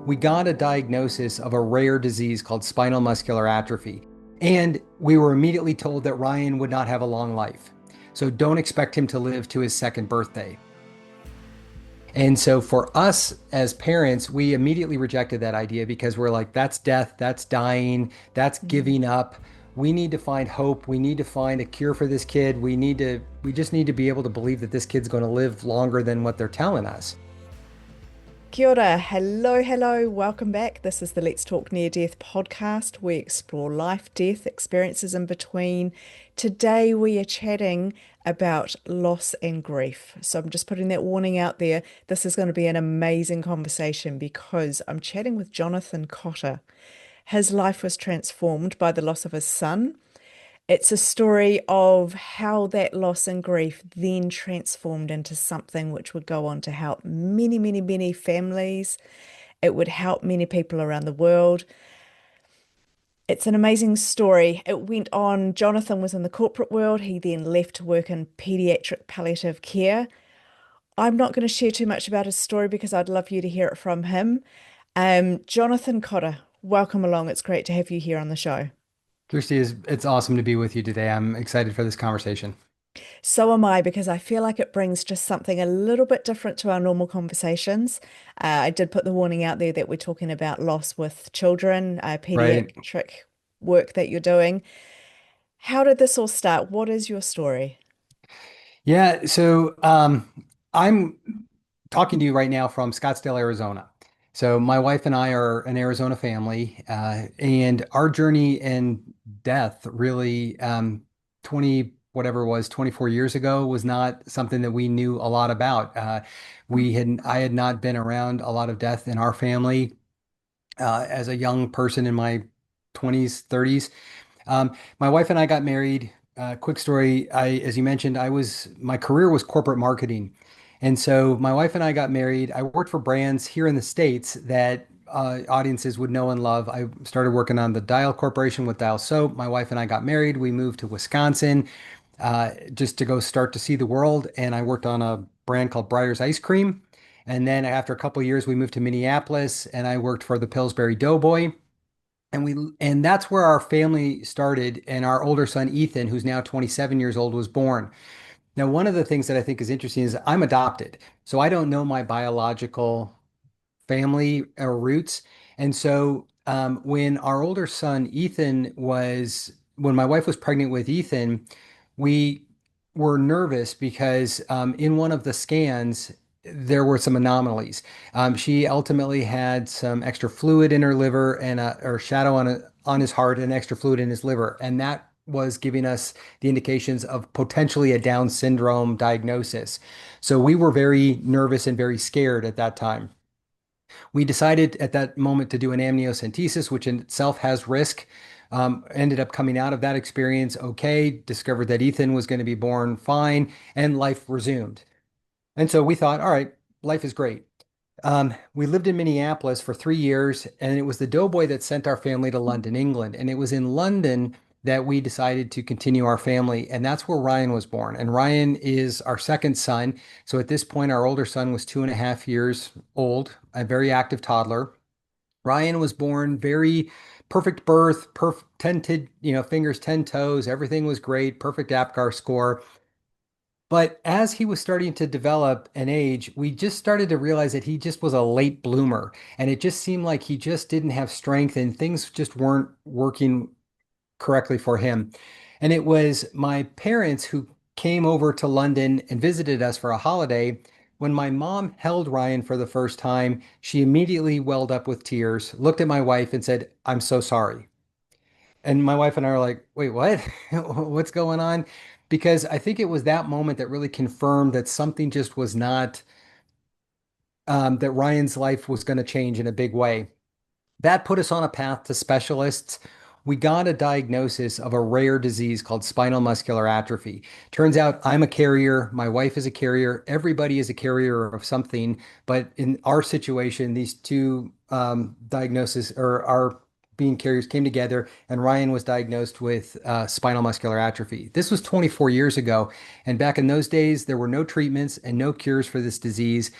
we got a diagnosis of a rare disease called spinal muscular atrophy. And we were immediately told that Ryan would not have a long life. So don't expect him to live to his second birthday. And so for us as parents, we immediately rejected that idea because we're like, that's death, that's dying, that's Mm. giving up. We need to find hope. We need to find a cure for this kid. We just need to be able to believe that this kid's going to live longer than what they're telling us. Kia ora. Hello, hello. Welcome back. This is the Let's Talk Near Death podcast. We explore life, death, experiences in between. Today we are chatting about loss and grief. So I'm just putting that warning out there. This is going to be an amazing conversation because I'm chatting with Jonathan Cottor. His life was transformed by the loss of his son. It's a story of how that loss and grief then transformed into something which would go on to help many, many, many families. It would help many people around the world. It's an amazing story. It went on, Jonathan was in the corporate world. He then left to work in paediatric palliative care. I'm not going to share too much about his story because I'd love you to hear it from him. Jonathan Cotter, welcome along. It's great to have you here on the show. Kirsty, it's awesome to be with you today. I'm excited for this conversation. So am I, because I feel like it brings just something a little bit different to our normal conversations. I did put the warning out there that we're talking about loss with children, Right. pediatric work that you're doing. How did this all start? What is your story? Yeah. I'm talking to you right now from Scottsdale, Arizona. So my wife and I are an Arizona family, and our journey in death really, 20, whatever it was, 24 years ago was not something that we knew a lot about. I had not been around a lot of death in our family, as a young person in my 20s, 30s. My wife and I got married. Quick story. As you mentioned, my career was corporate marketing. And so my wife and I got married. I worked for brands here in the States that audiences would know and love. I started working on the Dial Corporation with Dial Soap. My wife and I got married. We moved to Wisconsin, just to go start to see the world. And I worked on a brand called Breyer's Ice Cream. And then after a couple of years, we moved to Minneapolis and I worked for the Pillsbury Doughboy. And that's where our family started. And our older son, Ethan, who's now 27 years old, was born. Now, one of the things that I think is interesting is I'm adopted. So I don't know my biological family or roots. And so when my wife was pregnant with Ethan, we were nervous because in one of the scans, there were some anomalies. She ultimately had some extra fluid in her liver and or shadow on his heart and extra fluid in his liver. And that was giving us the indications of potentially a Down syndrome diagnosis. So we were very nervous and very scared at that time. We decided at that moment to do an amniocentesis, which in itself has risk. Ended up coming out of that experience okay, discovered that Ethan was going to be born fine, and life resumed. And so we thought, all right, life is great. We lived in Minneapolis for 3 years, and it was the Doughboy that sent our family to London, England. And it was in London that we decided to continue our family, and that's where Ryan was born. And Ryan is our second son. So at this point, our older son was 2.5 years old, a very active toddler. Ryan was born very perfect birth, perfect 10 fingers, 10 toes. Everything was great, perfect APGAR score. But as he was starting to develop an age, we just started to realize that he just was a late bloomer. And it just seemed like he just didn't have strength and things just weren't working correctly for him. And it was my parents who came over to London and visited us for a holiday. When my mom held Ryan for the first time, she immediately welled up with tears, looked at my wife, and said, "I'm so sorry." And my wife and I are like, wait, what? What's going on? Because I think it was that moment that really confirmed that something just was not, that Ryan's life was going to change in a big way. That put us on a path to specialists. We got a diagnosis of a rare disease called spinal muscular atrophy. Turns out I'm a carrier, my wife is a carrier, everybody is a carrier of something. But in our situation, these two diagnoses or our being carriers came together, and Ryan was diagnosed with spinal muscular atrophy. This was 24 years ago. And back in those days, there were no treatments and no cures for this disease.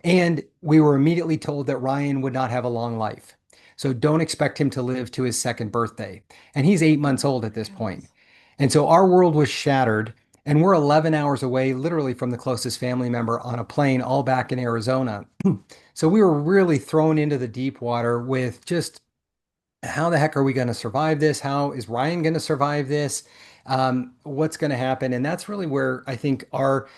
And we were immediately told that Ryan would not have a long life. So don't expect him to live to his second birthday. And he's 8 months Oh, old at this point. goodness. And so our world was shattered. And we're 11 hours away, literally from the closest family member on a plane, all back in Arizona. So we were really thrown into the deep water with just how the heck are we going to survive this? How is Ryan going to survive this? What's going to happen? And that's really where I think our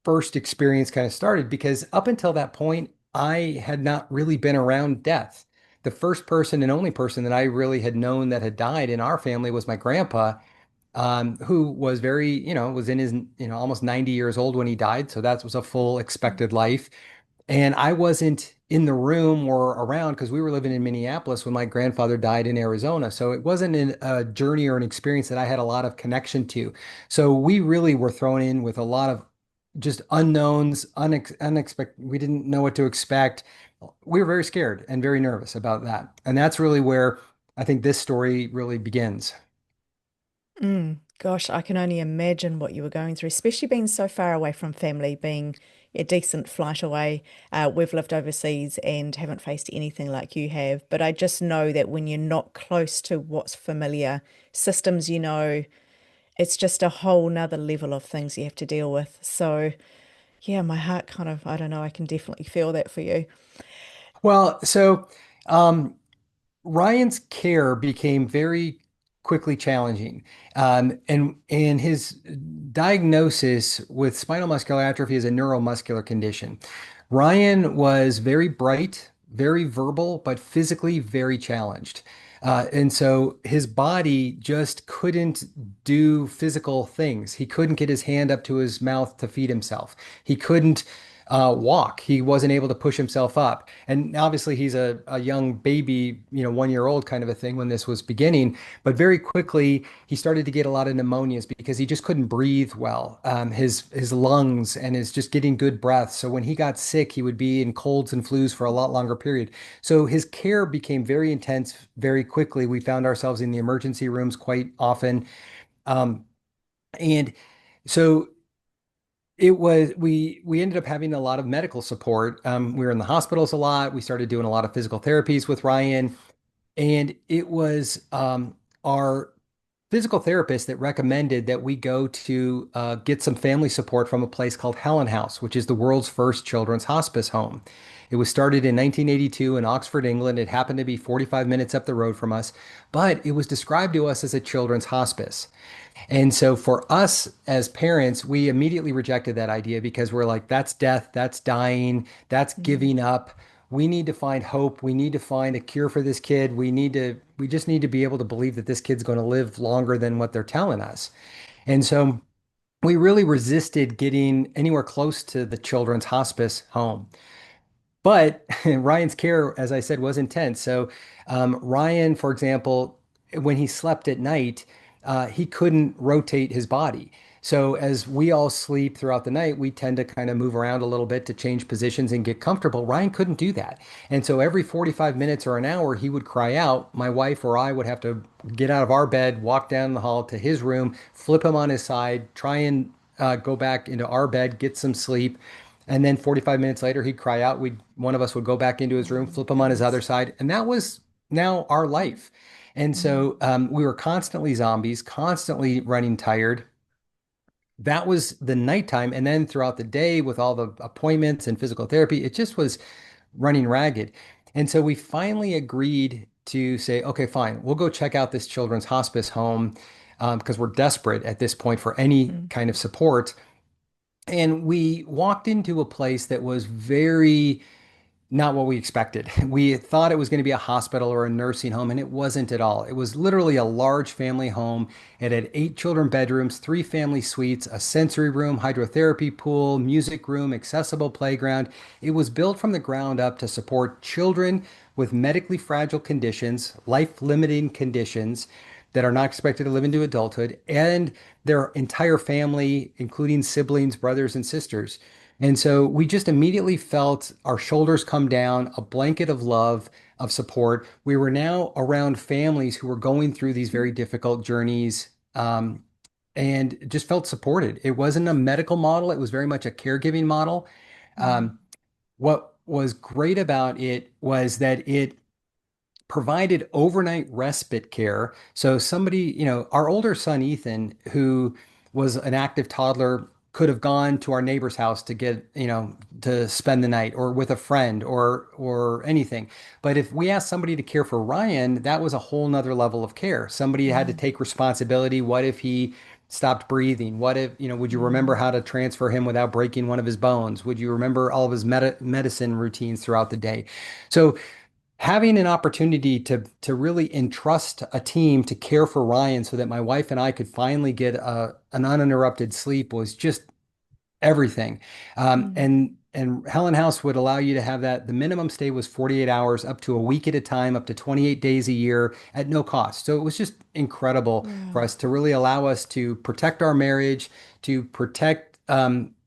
first experience kind of started because up until that point, I had not really been around death. The first person and only person that I really had known that had died in our family was my grandpa, who was very, was in his, almost 90 years old when he died. So that was a full Mm. expected life. And I wasn't in the room or around because we were living in Minneapolis when my grandfather died in Arizona. So it wasn't a journey or an experience that I had a lot of connection to. So we really were thrown in with a lot of just unknowns, unexpected. We didn't know what to expect. We were very scared and very nervous about that. And that's really where I think this story really begins. Gosh, I can only imagine what you were going through, especially being so far away from family, being a decent flight away. We've lived overseas and haven't faced anything like you have, but I just know that when you're not close to what's familiar, systems it's just a whole nother level of things you have to deal with. So, yeah, my heart kind of, I don't know, I can definitely feel that for you. Well, so um, Ryan's care became very quickly challenging. And his diagnosis with spinal muscular atrophy is a neuromuscular condition. Ryan was very bright, very verbal, but physically very challenged. And so his body just couldn't do physical things. He couldn't get his hand up to his mouth to feed himself. He couldn't walk. He wasn't able to push himself up. And obviously, he's a young baby, 1 year old kind of a thing when this was beginning. But very quickly, he started to get a lot of pneumonias because he just couldn't breathe well. His lungs and his just getting good breath. So when he got sick, he would be in colds and flus for a lot longer period. So his care became very intense very quickly. We found ourselves in the emergency rooms quite often. Um, and so we ended up having a lot of medical support. We were in the hospitals a lot. We started doing a lot of physical therapies with Ryan, and it was our physical therapist that recommended that we go to get some family support from a place called Helen House, which is the world's first children's hospice home. It was started in 1982 in Oxford, England. It happened to be 45 minutes up the road from us, but it was described to us as a children's hospice. And so for us as parents, we immediately rejected that idea because we're like, that's death, that's dying, that's Mm, giving up. We need to find hope. We need to find a cure for this kid. We just need to be able to believe that this kid's going to live longer than what they're telling us. And so we really resisted getting anywhere close to the children's hospice home. But Ryan's care, as I said, was intense. So Ryan, for example, when he slept at night, he couldn't rotate his body. So as we all sleep throughout the night, we tend to kind of move around a little bit to change positions and get comfortable. Ryan couldn't do that. And so every 45 minutes or an hour, he would cry out. My wife or I would have to get out of our bed, walk down the hall to his room, flip him on his side, try and go back into our bed, get some sleep. And then 45 minutes later, he'd cry out. One of us would go back into his room, oh, flip him on his other goodness. side. And that was now our life. And Mm, so we were constantly zombies, constantly running tired. That was the nighttime. And then throughout the day, with all the appointments and physical therapy, it just was running ragged. And so we finally agreed to say, okay, fine, we'll go check out this children's hospice home because we're desperate at this point for any mm, kind of support. And we walked into a place that was very not what we expected. We thought it was going to be a hospital or a nursing home, and it wasn't at all. It was literally a large family home. It had 8 children bedrooms, 3 family suites, a sensory room, hydrotherapy pool, music room, accessible playground. It was built from the ground up to support children with medically fragile conditions, life-limiting conditions that are not expected to live into adulthood, and their entire family, including siblings, brothers, and sisters. And so we just immediately felt our shoulders come down, a blanket of love, of support. We were now around families who were going through these very difficult journeys, and just felt supported. It wasn't a medical model, it was very much a caregiving model. mm, Um, what was great about it was that it provided overnight respite care. So somebody, our older son Ethan, who was an active toddler, could have gone to our neighbor's house to get, to spend the night or with a friend or anything. But if we asked somebody to care for Ryan, that was a whole nother level of care. Somebody had to Mm, take responsibility. What if he stopped breathing? What if, would you remember mm, how to transfer him without breaking one of his bones? Would you remember all of his medicine routines throughout the day? So having an opportunity to really entrust a team to care for Ryan so that my wife and I could finally get an uninterrupted sleep was just everything. mm. And Helen House would allow you to have that. The minimum stay was 48 hours, up to a week at a time, up to 28 days a year at no cost. So it was just incredible for Wow. us to really allow us to protect our marriage, to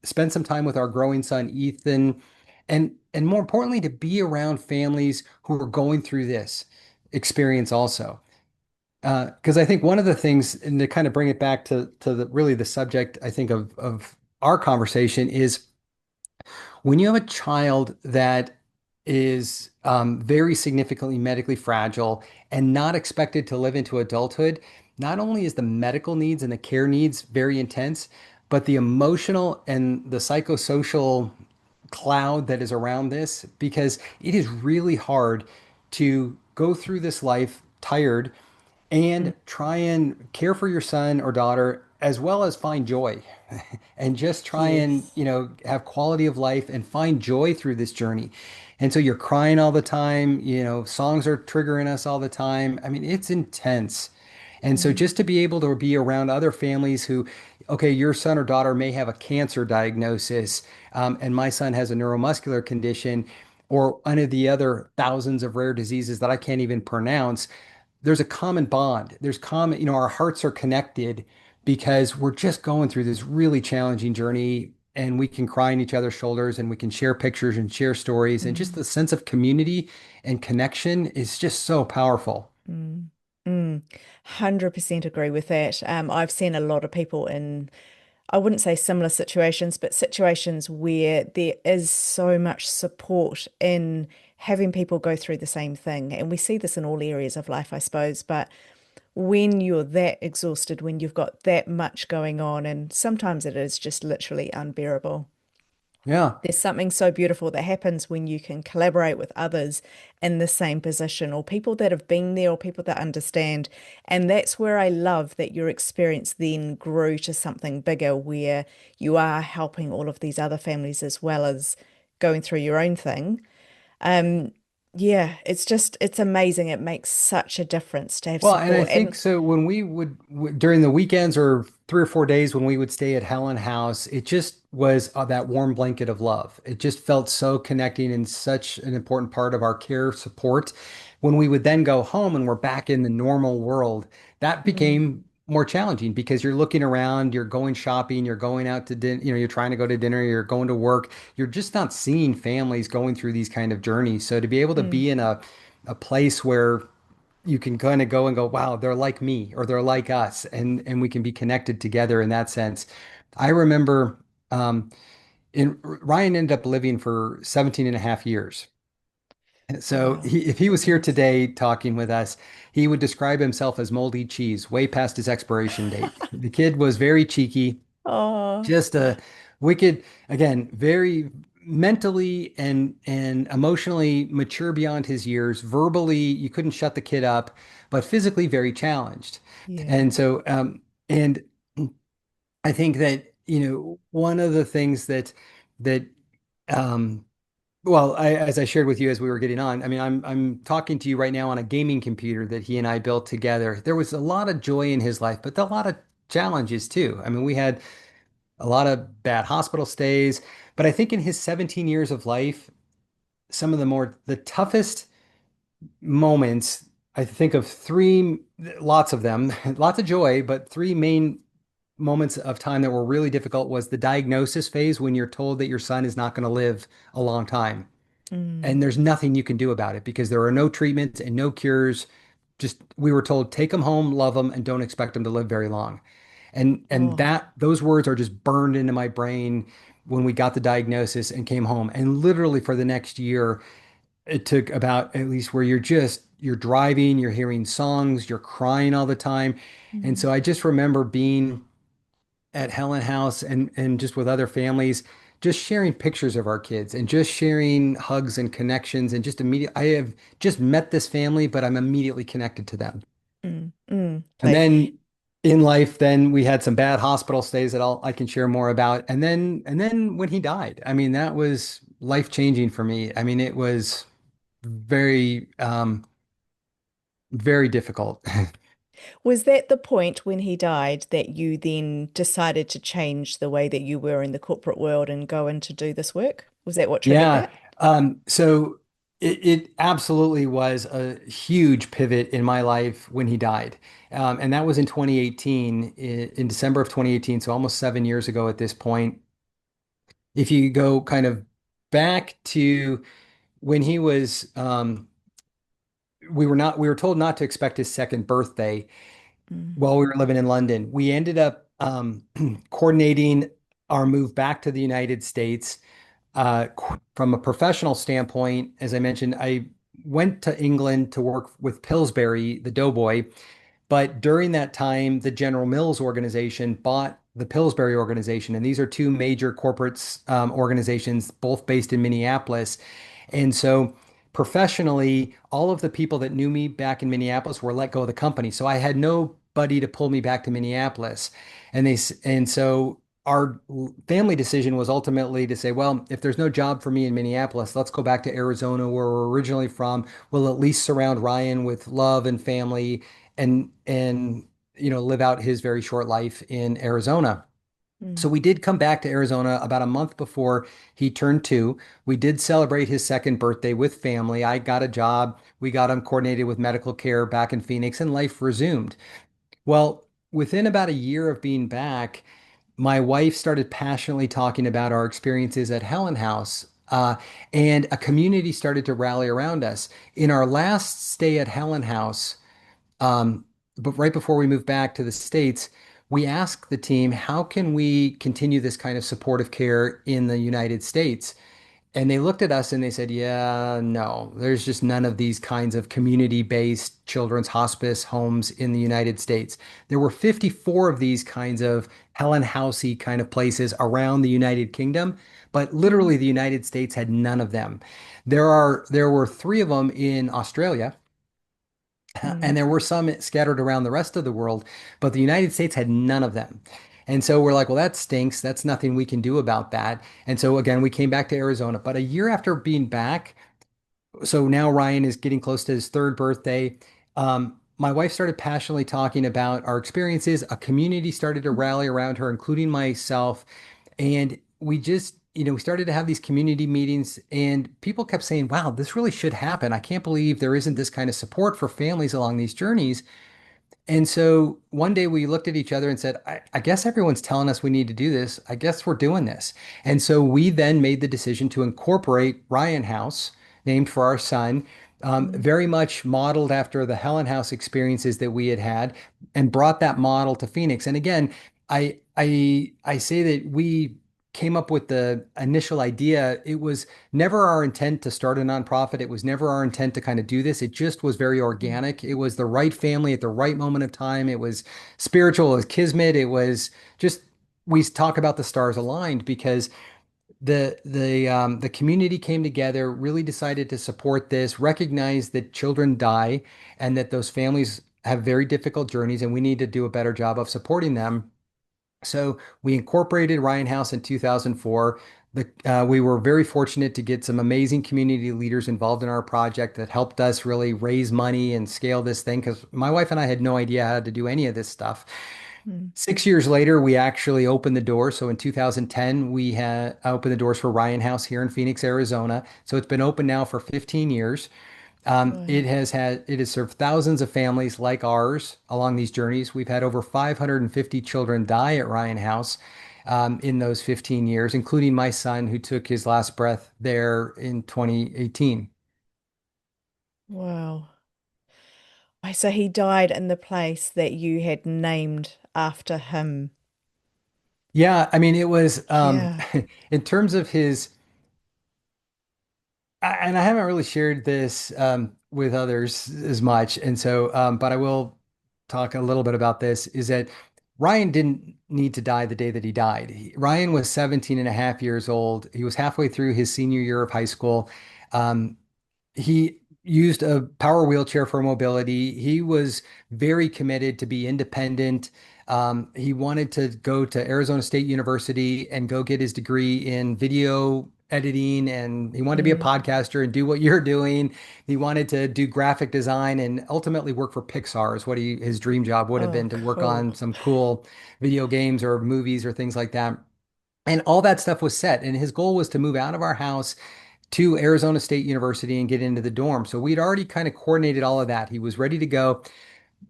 spend some time with our growing son, Ethan, and more importantly, to be around families who are going through this experience also. Because I think one of the things, and to kind of bring it back to really the subject, I think of our conversation is when you have a child that is very significantly medically fragile and not expected to live into adulthood, not only is the medical needs and the care needs very intense, but the emotional and the psychosocial cloud that is around this, because it is really hard to go through this life tired Mm. and try and care for your son or daughter as well as find joy and just try and, Yes. have quality of life and find joy through this journey. And so you're crying all the time, songs are triggering us all the time. I mean, it's intense. And so Mm, just to be able to be around other families who, okay, your son or daughter may have a cancer diagnosis, and my son has a neuromuscular condition, or any of the other thousands of rare diseases that I can't even pronounce, there's a common bond. There's common, our hearts are connected because we're just going through this really challenging journey and we can cry on each other's shoulders and we can share pictures and share stories, and just mm, the sense of community and connection is just so powerful. mm, mm. 100% agree with that. I've seen a lot of people in, I wouldn't say similar situations, but situations where there is so much support in having people go through the same thing. And we see this in all areas of life, I suppose. But when you're that exhausted, when you've got that much going on, and sometimes it is just literally unbearable. Yeah. There's something so beautiful that happens when you can collaborate with others in the same position, or people that have been there, or people that understand. And that's where I love that your experience then grew to something bigger where you are helping all of these other families as well as going through your own thing. Um, yeah, it's amazing. It makes such a difference to have Well, and I support. think And so when we would during the weekends or 3 or 4 days when we would stay at Helen House, it just was that warm blanket of love. It just felt so connecting and such an important part of our care support. When we would then go home and we're back in the normal world, that mm, became more challenging because you're looking around, you're going shopping, you're going out to dinner, you're trying to go to dinner, you're going to work. You're just not seeing families going through these kind of journeys. So to be able to mm, be in a place where you can kind of go and go, wow, they're like me or they're like us, and we can be connected together in that sense. I remember Ryan ended up living for 17 and a half years. And so wow, if he was here goodness. today talking with us, he would describe himself as moldy cheese, way past his expiration date. The kid was very cheeky, Oh, just a wicked, again, very mentally and emotionally mature beyond his years. Verbally, you couldn't shut the kid up, but physically very challenged. yeah. And so, and I think that, one of the things that um well, as I shared with you as we were getting on, I mean, I'm talking to you right now on a gaming computer that he and I built together. There was a lot of joy in his life, but a lot of challenges too. I mean, we had a lot of bad hospital stays. But I think in his 17 years of life, some of the toughest moments, I think of three, lots of them, lots of joy, but three main moments of time that were really difficult was the diagnosis phase when you're told that your son is not going to live a long time. Mm. And there's nothing you can do about it because there are no treatments and no cures. Just we were told, take them home, love them, and don't expect them to live very long. And Oh, that those words are just burned into my brain. when we got the diagnosis and came home. And literally for the next year, it took about at least where you're driving, you're hearing songs, you're crying all the time. And Mm. so I just remember being at Helen House and just with other families, just sharing pictures of our kids and just sharing hugs and connections and just immediate. I have just met this family, but I'm immediately connected to them. And Like, then in life, then we had some bad hospital stays that I can share more about. And then when he died, I mean, that was life changing for me. I mean, it was very very difficult. was that the point when he died that you then decided to change the way that you were in the corporate world and go in to do this work? Was that what triggered Yeah. that? So it absolutely was a huge pivot in my life when he died. And that was in 2018, in December of 2018, so almost 7 years ago at this point. If you go kind of back to when he was, we were told not to expect his second birthday Mm, while we were living in London. We ended up coordinating our move back to the United States. From a professional standpoint, as I mentioned, I went to England to work with Pillsbury, the Doughboy. But during that time, the General Mills organization bought the Pillsbury organization. And these are two major corporate organizations, both based in Minneapolis. And so professionally, all of the people that knew me back in Minneapolis were let go of the company. So I had nobody to pull me back to Minneapolis. And so our family decision was ultimately to say, well, if there's no job for me in Minneapolis, let's go back to Arizona, where we're originally from. We'll at least surround Ryan with love and family and live out his very short life in Arizona. So mm, we did come back to Arizona about a month before he turned 2. We did celebrate his second birthday with family. I got a job. We got him coordinated with medical care back in Phoenix, and life resumed. Well, within about a year of being back, my wife started passionately talking about our experiences at Helen House, and a community started to rally around us. In our last stay at Helen House, um, but right before we moved back to the States, we asked the team, how can we continue this kind of supportive care in the United States? And they looked at us and they said, yeah, no, there's just none of these kinds of community-based children's hospice homes in the United States. There were 54 of these kinds of Helen Housey kind of places around the United Kingdom, but mm, literally the United States had none of them. There were 3 of them in Australia. mm, And there were some scattered around the rest of the world, but the United States had none of them. And so we're like, well, that stinks. That's nothing we can do about that. And so again, we came back to Arizona. But a year after being back, so now Ryan is getting close to his third birthday. My wife started passionately talking about our experiences. A community started to rally around her, including myself. And we just, we started to have these community meetings, and people kept saying, wow, this really should happen. I can't believe there isn't this kind of support for families along these journeys. And so one day we looked at each other and said, I guess everyone's telling us we need to do this. I guess we're doing this. And so we then made the decision to incorporate Ryan House, named for our son, mm, very much modeled after the Helen House experiences that we had had, and brought that model to Phoenix. And again, I say that we came up with the initial idea. It was never our intent to start a nonprofit. It was never our intent to kind of do this. It just was very mm, organic. It was the right family at the right moment of time. It was spiritual, it was kismet. It was just, we talk about the stars aligned because the community came together, really decided to support this, recognize that children die and that those families have very difficult journeys, and we need to do a better job of supporting them. So we incorporated Ryan House in 2004. We were very fortunate to get some amazing community leaders involved in our project that helped us really raise money and scale this thing, because my wife and I had no idea how to do any of this stuff. mm. 6 years later, we actually opened the door. So in 2010, we had opened the doors for Ryan House here in Phoenix, Arizona. So it's been open now for 15 years. Wow. It has served thousands of families like ours along these journeys. We've had over 550 children die at Ryan House in those 15 years, including my son who took his last breath there in 2018. Wow. So he died in the place that you had named after him. Yeah, I mean, it was Yeah. in terms of his, and I haven't really shared this with others as much, and so, but I will talk a little bit about this. Is that Ryan didn't need to die the day that he died. Ryan was 17 and a half years old. He was halfway through his senior year of high school. Um, he used a power wheelchair for mobility. He was very committed to be independent. He wanted to go to Arizona State University and go get his degree in video editing, and he wanted to be a Mm. podcaster and do what you're doing. He wanted to do graphic design and ultimately work for Pixar is what his dream job would have Oh, been to work cool. on some cool video games or movies or things like that. And all that stuff was set. And his goal was to move out of our house to Arizona State University and get into the dorm. So we'd already kind of coordinated all of that. He was ready to go.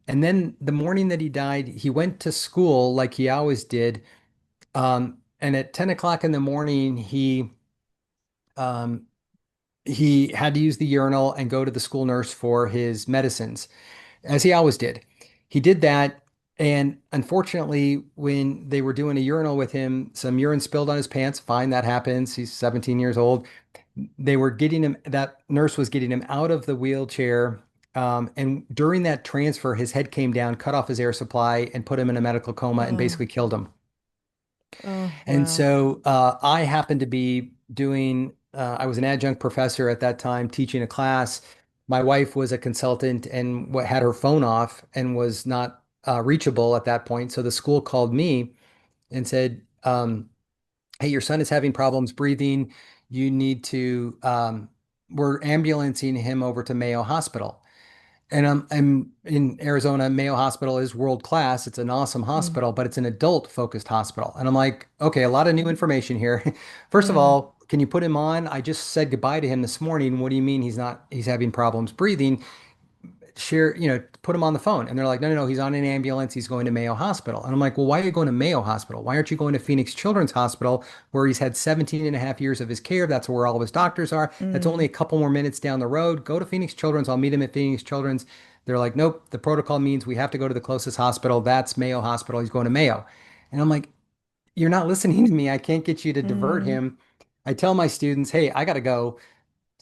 And then the morning that he died, he went to school like he always did. And at 10 o'clock in the morning, um, he had to use the urinal and go to the school nurse for his medicines, as he always did. He did that. And unfortunately, when they were doing a urinal with him, some urine spilled on his pants. Fine, that happens. He's 17 years old. They were getting him, that nurse was getting him out of the wheelchair. And during that transfer, his head came down, cut off his air supply, and put him in a medical coma and Oh, basically killed him. oh, And wow. so I happened to be I was an adjunct professor at that time teaching a class. My wife was a consultant and what had her phone off and was not reachable at that point. So the school called me and said, hey, your son is having problems breathing. You need to, we're ambulancing him over to Mayo Hospital. And I'm in Arizona. Mayo Hospital is world class. It's an awesome Mm. hospital, but it's an adult focused hospital. And I'm like, okay, a lot of new information here. First of Mm. all, can you put him on? I just said goodbye to him this morning. What do you mean he's having problems breathing? Share, put him on the phone. And they're like, no, no, no, he's on an ambulance. He's going to Mayo Hospital. And I'm like, well, why are you going to Mayo Hospital? Why aren't you going to Phoenix Children's Hospital where he's had 17 and a half years of his care? That's where all of his doctors are. That's only Mm. a couple more minutes down the road. Go to Phoenix Children's. I'll meet him at Phoenix Children's. They're like, nope, the protocol means we have to go to the closest hospital. That's Mayo Hospital. He's going to Mayo. And I'm like, you're not listening to me. I can't get you to divert Mm. him. I tell my students, hey, I got to go.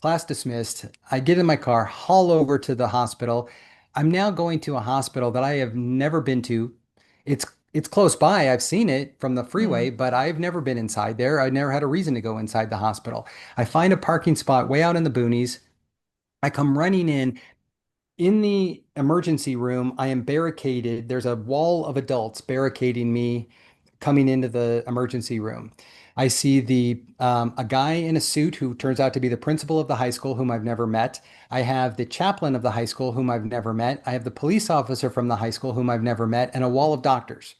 Class dismissed. I get in my car, haul over to the hospital. I'm now going to a hospital that I have never been to. It's it's close by. I've seen it from the freeway, Mm. but I've never been inside there. I never had a reason to go inside the hospital. I find a parking spot way out in the boonies. I come running in the emergency room, I am barricaded. There's a wall of adults barricading me coming into the emergency room. I see the a guy in a suit who turns out to be the principal of the high school, whom I've never met. I have the chaplain of the high school, whom I've never met. I have the police officer from the high school, whom I've never met, and a wall of doctors.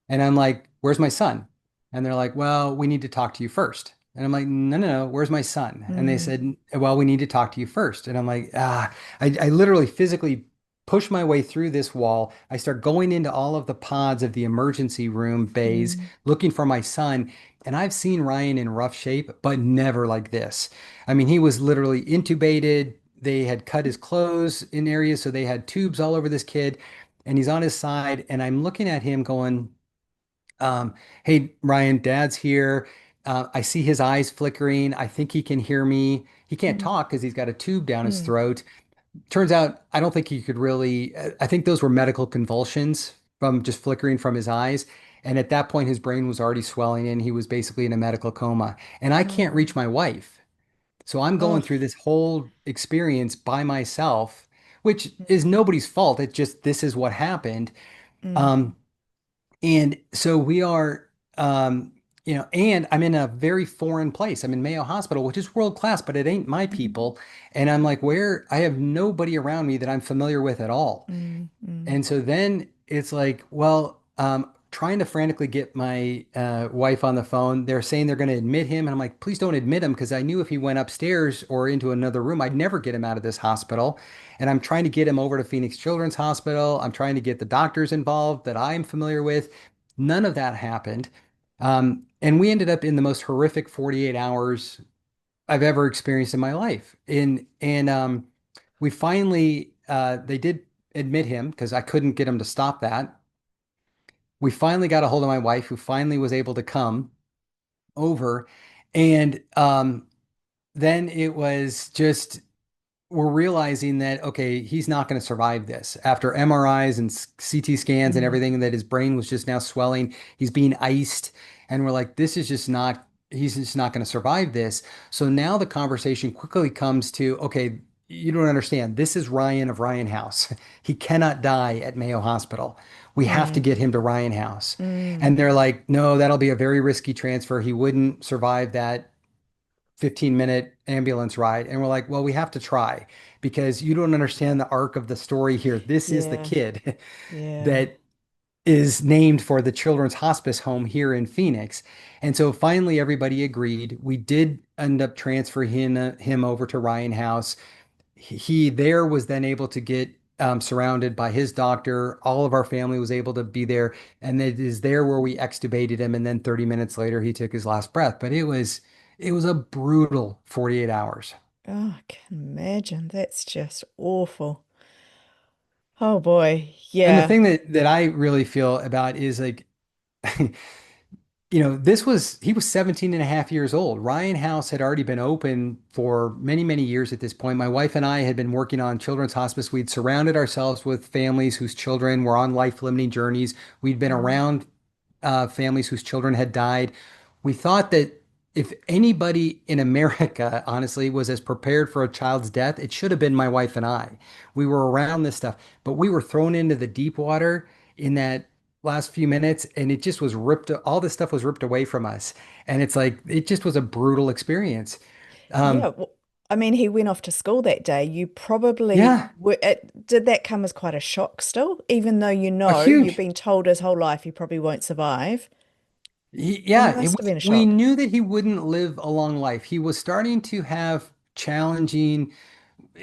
And I'm like, where's my son? And they're like, well, we need to talk to you first. And I'm like, no, no, no, where's my son? And they Mm. said, well, we need to talk to you first. And I'm like, I literally physically push my way through this wall. I start going into all of the pods of the emergency room bays Mm. looking for my son. And I've seen Ryan in rough shape, but never like this. I mean, he was literally intubated. They had cut his clothes in areas, so they had tubes all over this kid. And he's on his side. And I'm looking at him going, um, hey, Ryan, Dad's here. I see his eyes flickering. I think he can hear me. He can't Mm. talk because he's got a tube down his Mm. throat. Turns out, I don't think he could really. I think those were medical convulsions from just flickering from his eyes. And at that point, his brain was already swelling and he was basically in a medical coma. And I can't Oh. reach my wife. So I'm going Oh. through this whole experience by myself, which is Mm. nobody's fault. It's just this is what happened. Mm. Um, and so we are, and I'm in a very foreign place. I'm in Mayo Hospital, which is world class, but it ain't my Mm. people. And I'm like, where I have nobody around me that I'm familiar with at all. Mm. Mm. And so then it's like, well, trying to frantically get my wife on the phone. They're saying they're going to admit him. And I'm like, please don't admit him because I knew if he went upstairs or into another room, I'd never get him out of this hospital. And I'm trying to get him over to Phoenix Children's Hospital. I'm trying to get the doctors involved that I'm familiar with. None of that happened. And we ended up in the most horrific 48 hours I've ever experienced in my life. And we finally they did admit him because I couldn't get him to stop that. We finally got a hold of my wife, who finally was able to come over. And then it was just, we're realizing that, okay, he's not going to survive this. After MRIs and CT scans and Mm, everything, that his brain was just now swelling. He's being iced. And we're like, this is just not, he's just not going to survive this. So now the conversation quickly comes to, okay, you don't understand. This is Ryan of Ryan House. He cannot die at Mayo Hospital. We have to mm, get him to Ryan House. mm. And they're like, no, that'll be a very risky transfer. He wouldn't survive that 15-minute ambulance ride. And we're like, well, we have to try, because you don't understand the arc of the story here. This is the Yeah, kid yeah. that is named for the Children's Hospice home here in Phoenix. And so finally everybody agreed. We did end up transferring him over to Ryan House. He there was then able to get surrounded by his doctor. All of our family was able to be there. And it is there where we extubated him. And then 30 minutes later, he took his last breath. But it was a brutal 48 hours. Oh, I can imagine. That's just awful. Oh boy. And the Yeah. thing that I really feel about is like, he was 17 and a half years old. Ryan House had already been open for many, many years at this point. My wife and I had been working on children's hospice. We'd surrounded ourselves with families whose children were on life-limiting journeys. We'd been Mm, around families whose children had died. We thought that if anybody in America, honestly, was as prepared for a child's death, it should have been my wife and I. We were around this stuff, but we were thrown into the deep water in that last few minutes, and it just was ripped, all this stuff was ripped away from us. And it's like, it just was a brutal experience. yeah. Um, Well, I mean, he went off to school that day. You probably yeah, were, did that come as quite a shock still, even though a you've huge, been told his whole life he probably won't survive. It yeah, must have been a we shock. knew that he wouldn't live a long life. He was starting to have challenging,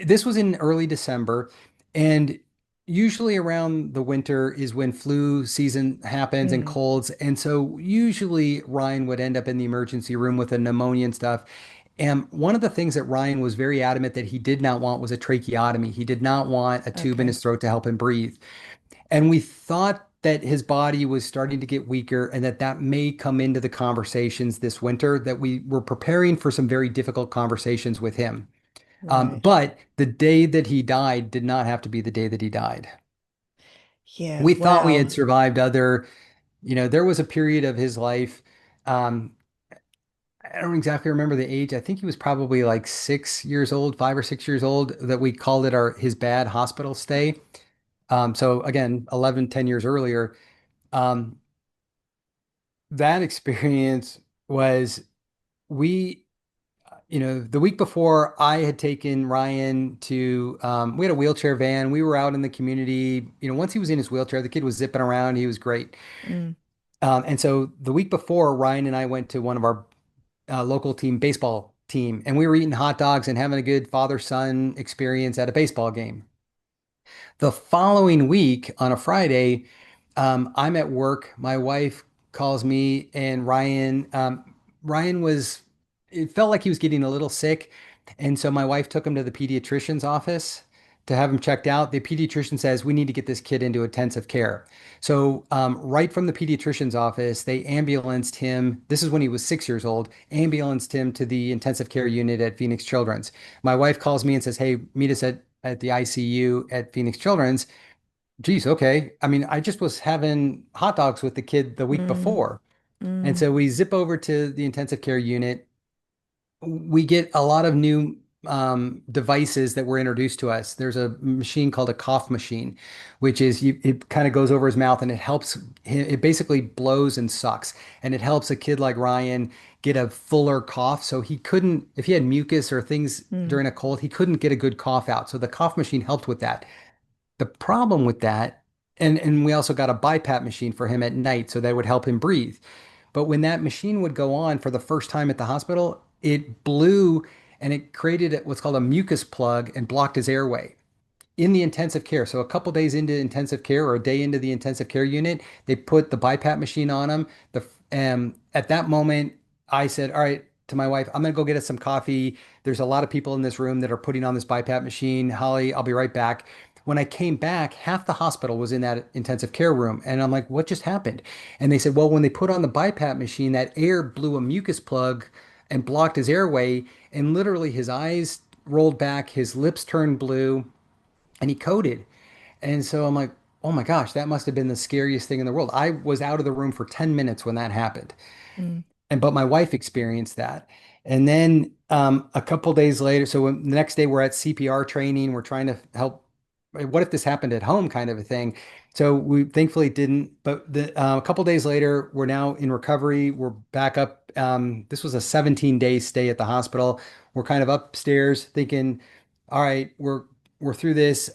this was in early December, and usually around the winter is when flu season happens and Mm, colds. And so usually Ryan would end up in the emergency room with a pneumonia and stuff. And one of the things that Ryan was very adamant that he did not want was a tracheotomy. He did not want a tube in okay. his throat to help him breathe. And we thought that his body was starting to get weaker, and that may come into the conversations this winter, that we were preparing for some very difficult conversations with him. Right. But the day that he died did not have to be the day that he died. Yeah. We thought we had Wow. survived there was a period of his life. Um, I don't exactly remember the age. I think he was probably like 6 years old, 5 or 6 years old, that we called it his bad hospital stay. So again, 11, 10 years earlier, um, that experience was, we the week before, I had taken Ryan to, we had a wheelchair van. We were out in the community. Once he was in his wheelchair, the kid was zipping around. He was great. Mm, And so the week before, Ryan and I went to one of our local team baseball team, and we were eating hot dogs and having a good father-son experience at a baseball game. The following week on a Friday, I'm at work. My wife calls me, and Ryan was, it felt like he was getting a little sick. And so my wife took him to the pediatrician's office to have him checked out. The pediatrician says, we need to get this kid into intensive care. So, right from the pediatrician's office, they ambulanced him. This is when he was 6 years old, ambulanced him to the intensive care unit at Phoenix Children's. My wife calls me and says, hey, meet us at the ICU at Phoenix Children's. Geez, okay. I mean, I just was having hot dogs with the kid the week mm, before. And mm, so we zip over to the intensive care unit. We get a lot of new devices that were introduced to us. There's a machine called a cough machine, which is, it kind of goes over his mouth, and it helps him, it basically blows and sucks. And it helps a kid like Ryan get a fuller cough. So he couldn't, if he had mucus or things mm, during a cold, he couldn't get a good cough out. So the cough machine helped with that. The problem with that, and we also got a BiPAP machine for him at night, so that would help him breathe. But when that machine would go on for the first time at the hospital, it blew, and it created what's called a mucus plug and blocked his airway in the intensive care. So a couple days into intensive care, or a day into the intensive care unit, they put the BiPAP machine on him. At that moment, I said, "All right," to my wife, "I'm gonna go get us some coffee. There's a lot of people in this room that are putting on this BiPAP machine. Holly, I'll be right back." when I came back, half the hospital was in that intensive care room. And I'm like, what just happened? And they said, well, when they put on the BiPAP machine, that air blew a mucus plug and blocked his airway. And literally his eyes rolled back, his lips turned blue, and he coded. And so I'm like, oh my gosh, that must have been the scariest thing in the world. I was out of the room for 10 minutes when that happened. Mm, And but my wife experienced that. And then a couple days later, so the next day we're at CPR training, we're trying to help. What if this happened at home, kind of a thing. So we thankfully didn't. But a couple days later, we're now in recovery. We're back up. This was a 17-day stay at the hospital. We're kind of upstairs thinking, all right, we're through this.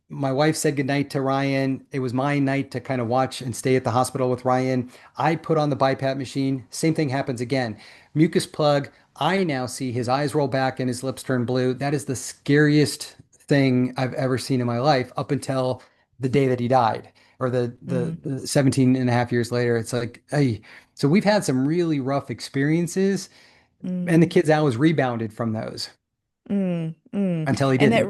My wife said goodnight to Ryan. It was my night to kind of watch and stay at the hospital with Ryan. I put on the BiPAP machine. Same thing happens again. Mucus plug. I now see his eyes roll back and his lips turn blue. That is the scariest thing I've ever seen in my life up until the day that he died or mm, the 17 and a half years later. It's like, hey, so we've had some really rough experiences and the mm, kid's always rebounded from those until he And didn't.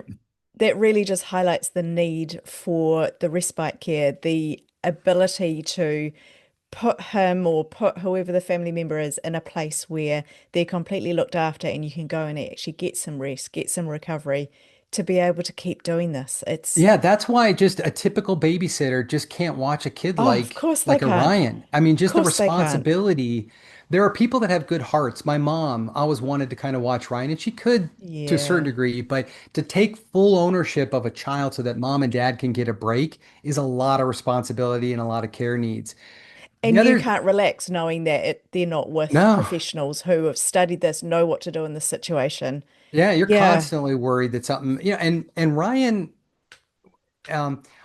that really just highlights the need for the respite care, the ability to put him or put whoever the family member is in a place where they're completely looked after and you can go and actually get some rest, get some recovery to be able to keep doing this. It's, Yeah, that's why just a typical babysitter just can't watch a kid oh, of like course they like a can't. Ryan. I mean, Of just the course they can't. responsibility. There are people that have good hearts. My mom always wanted to kind of watch Ryan, and she could to a certain Yeah. degree, but to take full ownership of a child so that mom and dad can get a break is a lot of responsibility and a lot of care needs. The And you other, can't relax knowing that they're not with no, professionals who have studied this, know what to do in this situation. yeah, you're Yeah. constantly worried that something, and Ryan.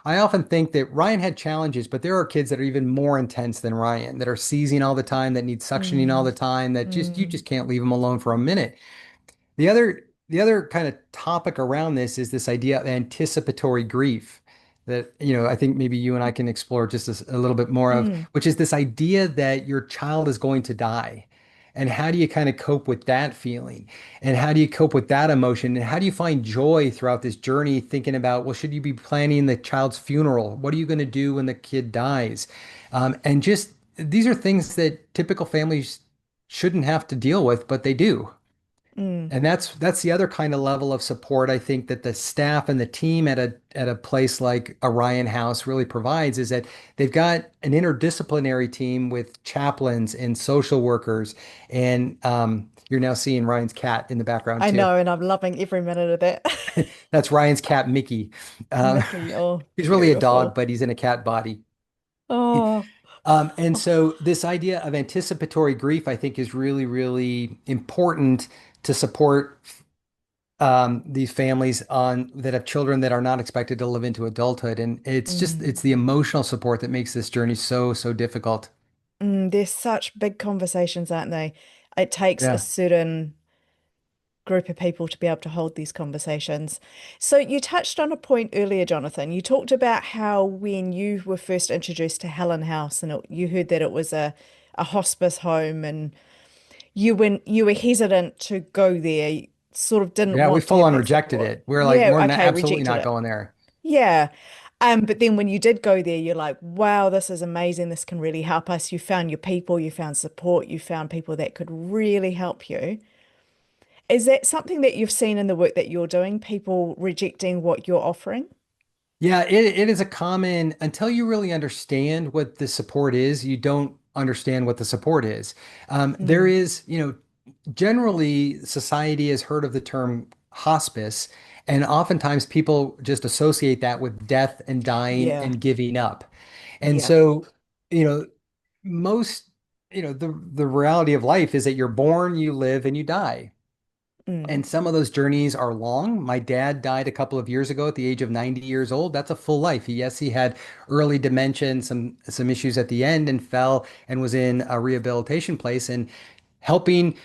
I often think that Ryan had challenges, but there are kids that are even more intense than Ryan, that are seizing all the time, that need suctioning all Mm, the time, that just you mm, just can't leave them alone for a minute. The other kind of topic around this is this idea of anticipatory grief that, I think maybe you and I can explore just a little bit more of, mm, which is this idea that your child is going to die. And how do you kind of cope with that feeling? And how do you cope with that emotion? And how do you find joy throughout this journey thinking about, well, should you be planning the child's funeral? What are you going to do when the kid dies? And just these are things that typical families shouldn't have to deal with, but they do. mm. And that's the other kind of level of support I think that the staff and the team at a place like Orion House really provides is that they've got an interdisciplinary team with chaplains and social workers, and you're now seeing Ryan's cat in the background I too. know, and I'm loving every minute of that. That's Ryan's cat, Mickey. Um, Mickey, oh, he's really a dog, beautiful. but he's in a cat body. Oh, And so this idea of anticipatory grief, I think, is really, really important to support these families on that have children that are not expected to live into adulthood. And it's mm, the emotional support that makes this journey so, so difficult. they're such big conversations, aren't they? It takes a Yeah. certain group of people to be able to hold these conversations. So you touched on a point earlier, Jonathan. You talked about how when you were first introduced to Helen House and you heard that it was a hospice home and you were hesitant to go there, you sort of didn't Yeah, we want to full have on that rejected support. it. We're like, Yeah, we're okay, absolutely rejected not it. going there. Yeah. But then when you did go there, you're like, wow, this is amazing. This can really help us. You found your people, you found support, you found people that could really help you. Is that something that you've seen in the work that you're doing, people rejecting what you're offering? Yeah, it is a common, until you really understand what the support is, you don't understand what the support is. There Mm, is, generally society has heard of the term hospice, and oftentimes people just associate that with death and dying yeah, and giving up. And yeah. so, you know, most, the reality of life is that you're born, you live, and you die. Mm, And some of those journeys are long. My dad died a couple of years ago at the age of 90 years old. That's a full life. Yes, he had early dementia and some issues at the end and fell and was in a rehabilitation place. And helping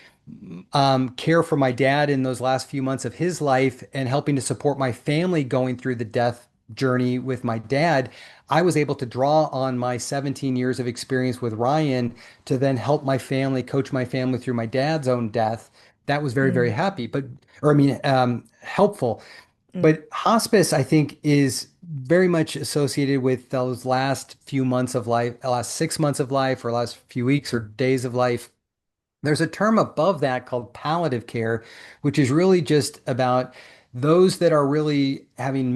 care for my dad in those last few months of his life and helping to support my family going through the death journey with my dad, I was able to draw on my 17 years of experience with Ryan to then help my family, coach my family through my dad's own death. That was very, very mm, happy, but, or I mean, helpful. Mm, But hospice, I think, is very much associated with those last few months of life, last 6 months of life, or last few weeks or days of life. There's a term above that called palliative care, which is really just about those that are really having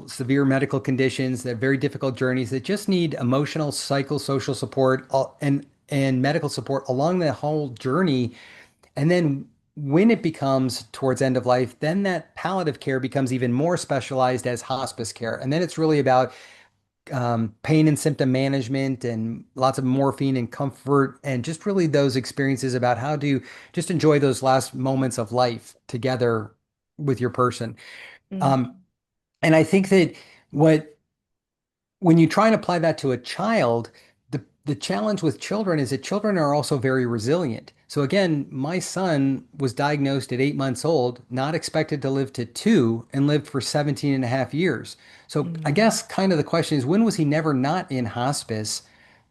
severe medical conditions, that have very difficult journeys, that just need emotional, psychosocial support, and medical support along the whole journey. And then when it becomes towards end of life, then that palliative care becomes even more specialized as hospice care. And then it's really about pain and symptom management and lots of morphine and comfort and just really those experiences about how to just enjoy those last moments of life together with your person. mm, Um, and I think that what when you try and apply that to a child, the challenge with children is that children are also very resilient. So again, my son was diagnosed at 8 months old, not expected to live to two, and lived for 17 and a half years. So I mm, guess kind of the question is, when was he never not in hospice,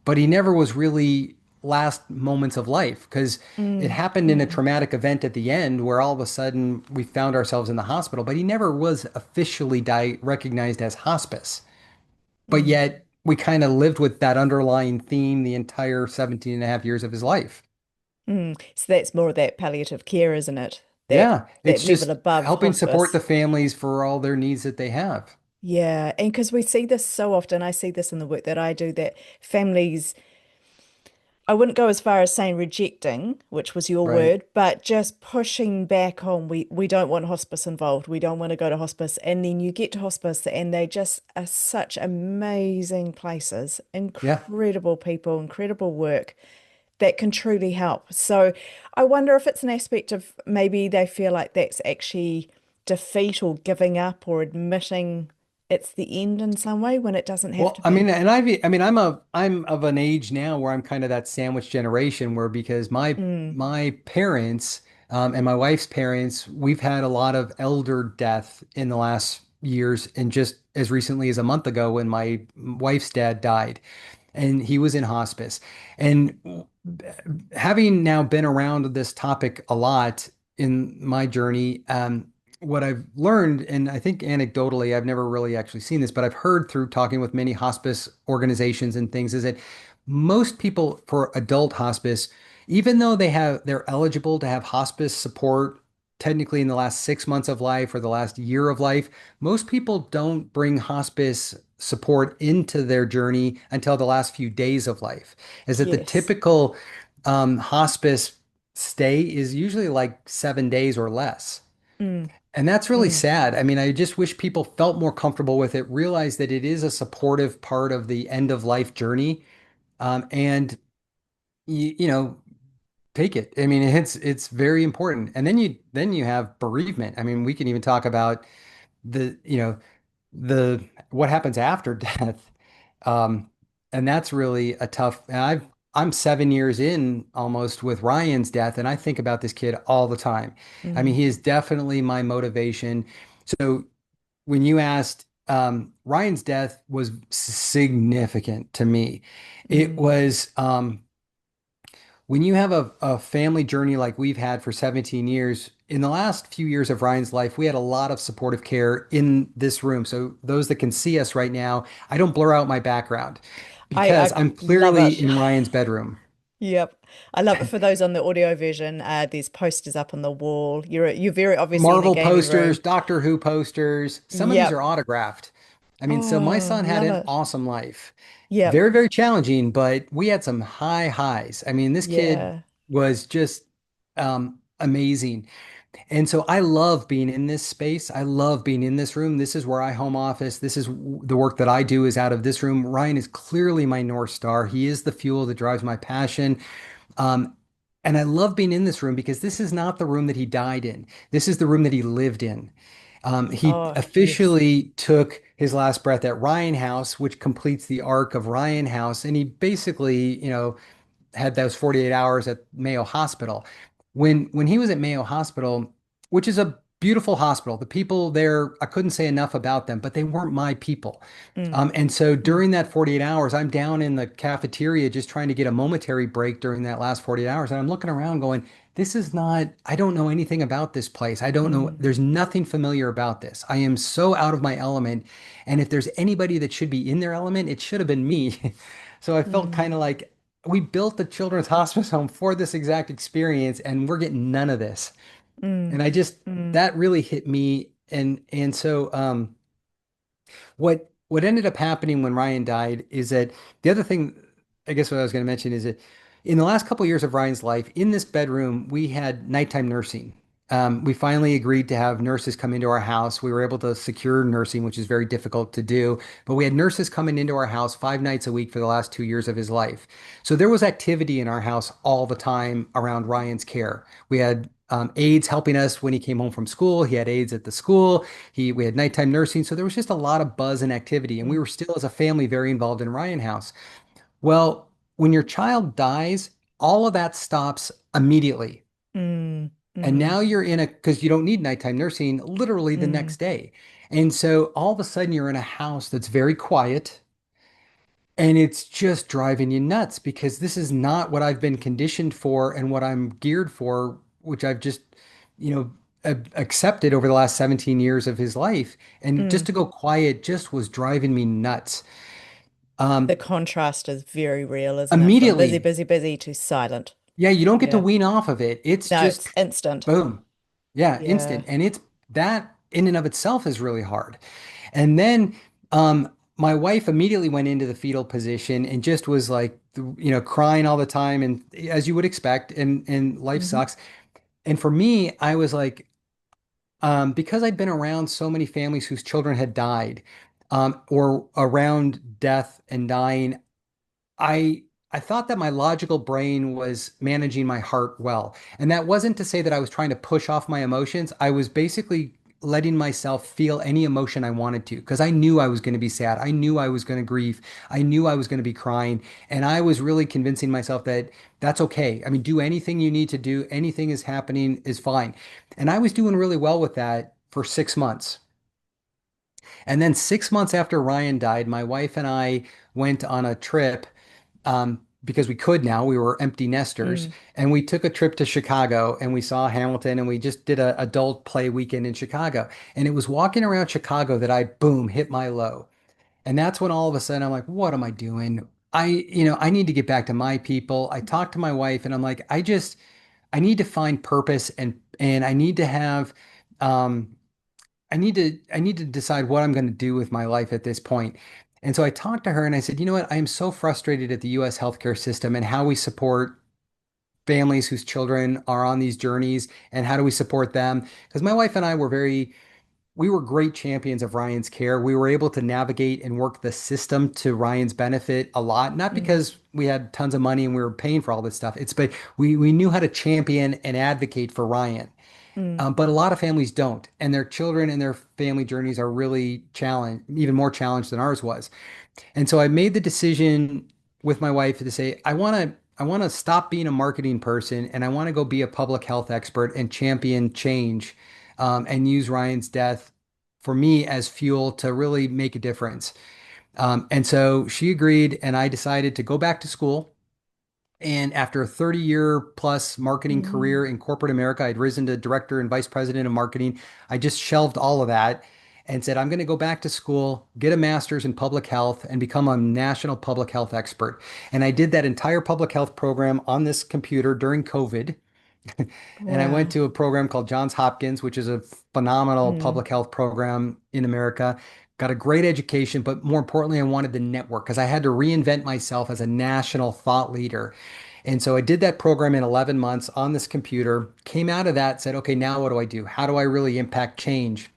but he never was really last moments of life? Because it mm, happened in a mm, traumatic event at the end where all of a sudden we found ourselves in the hospital, but he never was officially recognized as hospice. But mm, yet we kind of lived with that underlying theme the entire 17 and a half years of his life. mm. So that's more of that palliative care, isn't it? That Yeah, that it's level just above helping support the hospice. families for all their needs that they have. Yeah, and because we see this so often, I see this in the work that I do, that families, I wouldn't go as far as saying rejecting, which was your Right. word, but just pushing back on we don't want hospice involved. We don't want to go to hospice. And then you get to hospice and they just are such amazing places, Yeah. incredible people, incredible work that can truly help. So I wonder if it's an aspect of maybe they feel like that's actually defeat or giving up or admitting it's the end in some way when it doesn't have Well, to I mean, be. and I'm of an age now where I'm kind of that sandwich generation where because Mm, my parents and my wife's parents, we've had a lot of elder death in the last years, and just as recently as a month ago when my wife's dad died, and he was in hospice. And having now been around this topic a lot in my journey, what I've learned, and I think anecdotally, I've never really actually seen this, but I've heard through talking with many hospice organizations and things, is that most people for adult hospice, even though they're eligible to have hospice support technically in the last 6 months of life or the last year of life, most people don't bring hospice support into their journey until the last few days of life. Is that the yes. typical hospice stay is usually like 7 days or less. Mm, And that's really mm. sad. I mean, I just wish people felt more comfortable with it, realized that it is a supportive part of the end of life journey, and you know, take it. I mean, it's very important. And then you have bereavement. I mean, we can even talk about the what happens after death. Um, and that's really a tough. And I'm 7 years in almost with Ryan's death, and I think about this kid all the time. I mean, Mm, he is definitely my motivation. So when you asked, Ryan's death was significant to me. It mm, was when you have a family journey like we've had for 17 years, in the last few years of Ryan's life, we had a lot of supportive care in this room. So those that can see us right now, I don't blur out my background because I I'm love clearly it. in Ryan's bedroom. Yep. I love it for those on the audio version. There's posters up on the wall. You're very obviously in a Marvel gaming posters, room. Doctor Who posters. Some of these are Yep. autographed. I mean, so my Oh, son had love an it. awesome life. Yep. Very, very challenging, but we had some high highs. I mean, this kid Yeah. was just amazing. And so I love being in this space. I love being in this room. This is where I home office. This is the work that I do is out of this room. Ryan is clearly my North Star. He is the fuel that drives my passion. Um, and I love being in this room because this is not the room that he died in. This is the room that he lived in. He Oh, yes. officially took his last breath at Ryan House, which completes the arc of Ryan House. And he basically, had those 48 hours at Mayo Hospital. When he was at Mayo Hospital, which is a beautiful hospital, the people there, I couldn't say enough about them, but they weren't my people. Mm, And so mm, during that 48 hours, I'm down in the cafeteria just trying to get a momentary break during that last 48 hours. And I'm looking around going, this is not, I don't know anything about this place. I don't know, Mm, there's nothing familiar about this. I am so out of my element. And if there's anybody that should be in their element, it should have been me. So I felt kind mm, of like we built the children's hospice home for this exact experience, and we're getting none of this. mm, And I just, mm, that really hit me. And so, what ended up happening when Ryan died is that the other thing, I guess what I was going to mention is that in the last couple of years of Ryan's life, in this bedroom, we had nighttime nursing. We finally agreed to have nurses come into our house. We were able to secure nursing, which is very difficult to do, but we had nurses coming into our house 5 nights a week for the last 2 years of his life. So there was activity in our house all the time around Ryan's care. We had aides helping us when he came home from school. He had aides at the school. We had nighttime nursing, so there was just a lot of buzz and activity, and we mm, were still as a family very involved in Ryan House. Well, when your child dies, all of that stops immediately. mm, And mm, now you're in a, because you don't need nighttime nursing literally the mm, next day. And so all of a sudden you're in a house that's very quiet and it's just driving you nuts because this is not what I've been conditioned for and what I'm geared for, which I've just, you know, accepted over the last 17 years of his life. And just mm. to go quiet just was driving me nuts. The Um, contrast is very real, isn't it? From busy, Immediately, busy, busy to silent. yeah, you don't get to Yeah. wean off of it. It's No, just it's instant. boom. Yeah, Yeah. instant. And it's that in and of itself is really hard. And then my wife immediately went into the fetal position and just was like, crying all the time and as you would expect, and life Hmm. sucks. And for me, I was like, because I'd been around so many families whose children had died, or around death and dying, I I thought that my logical brain was managing my heart well. And that wasn't to say that I was trying to push off my emotions. I was basically letting myself feel any emotion I wanted to because I knew I was going to be sad. I knew I was going to grieve. I knew I was going to be crying. And I was really convincing myself that that's okay. I mean, do anything you need to do. Anything is happening is fine. And I was doing really well with that for 6 months. And then 6 months after Ryan died, my wife and I went on a trip because we could now. We were empty nesters, Mm. and we took a trip to Chicago and we saw Hamilton and we just did a adult play weekend in Chicago. And it was walking around Chicago that I boom hit my low. And that's when all of a sudden I'm like, what am I doing? I need to get back to my people. I talked to my wife and I'm like, I need to find purpose and I need to have um I need to decide what I'm going to do with my life at this point. And so I talked to her and I said, you know what? I am so frustrated at the US healthcare system and how we support families whose children are on these journeys and how do we support them? Because my wife and I we were great champions of Ryan's care. We were able to navigate and work the system to Ryan's benefit a lot, not Mm. because we had tons of money and we were paying for all this stuff. But we knew how to champion and advocate for Ryan. Mm. But a lot of families don't, and their children and their family journeys are really challenged, even more challenged than ours was. And so I made the decision with my wife to say, I want to stop being a marketing person, and I want to go be a public health expert and champion change, and use Ryan's death for me as fuel to really make a difference. And so she agreed, and I decided to go back to school. And after a 30-year plus marketing Mm. career in corporate America, I'd risen to director and vice president of marketing. I just shelved all of that and said, I'm going to go back to school, get a master's in public health, and become a national public health expert. And I did that entire public health program on this computer during COVID. And I went Wow. to a program called Johns Hopkins, which is a phenomenal Mm. public health program in America. Got a great education, but more importantly, I wanted the network because I had to reinvent myself as a national thought leader. And so I did that program in 11 months on this computer, came out of that, said, okay, now what do I do? How do I really impact change?